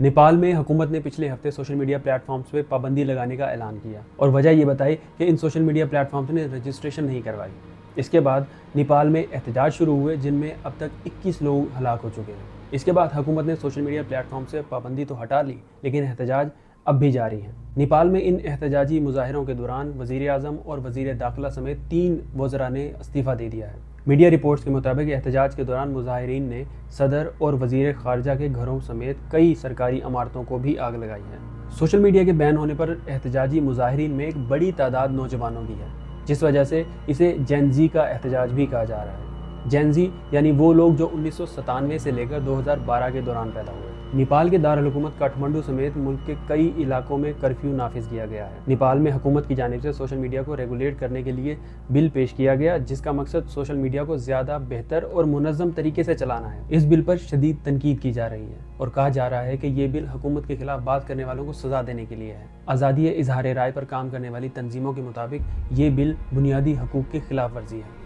नेपाल में हुकूमत ने पिछले हफ्ते सोशल मीडिया प्लेटफॉर्म्स पे पाबंदी लगाने का ऐलान किया और वजह ये बताई कि इन सोशल मीडिया प्लेटफॉर्म्स ने रजिस्ट्रेशन नहीं करवाई। इसके बाद नेपाल में एहतजाज शुरू हुए जिनमें अब तक 21 लोग हलाक हो चुके हैं। इसके बाद हुकूमत ने सोशल मीडिया प्लेटफॉर्म से पाबंदी तो हटा ली, लेकिन एहतजाज अब भी जारी हैं। नेपाल में इन एहतजाजी मुजाहरों के दौरान वज़ीर आज़म और वज़ीर दाखिला समेत 3 वज़रा ने इस्तीफ़ा दे दिया है। मीडिया रिपोर्ट्स के मुताबिक एहतजाज के दौरान मुजाहिरीन ने सदर और वज़ीर ख़ारजा के घरों समेत कई सरकारी इमारतों को भी आग लगाई है। सोशल मीडिया के बैन होने पर एहतजाजी मुजाहिरीन में एक बड़ी तादाद नौजवानों की है, जिस वजह से इसे जेन ज़ी का एहतजाज भी कहा जा रहा है। जेन ज़ी यानी वो लोग जो 1997 से लेकर 2012 के दौरान पैदा हुए। नेपाल के दारुल हुकूमत काठमांडू समेत मुल्क के कई इलाकों में कर्फ्यू नाफिज किया गया है। नेपाल में हुकूमत की जानिब से सोशल मीडिया को रेगुलेट करने के लिए बिल पेश किया गया, जिसका मकसद सोशल मीडिया को ज़्यादा बेहतर और मुनज़्ज़म तरीके से चलाना है। इस बिल पर शदीद तनकीद की जा रही है और कहा जा रहा है कि ये बिल हुकूमत के खिलाफ बात करने वालों को सज़ा देने के लिए है। आज़ादी इज़हार राय पर काम करने वाली तंजीमों के मुताबिक ये बिल बुनियादी हकूक़ की खिलाफ वर्जी है।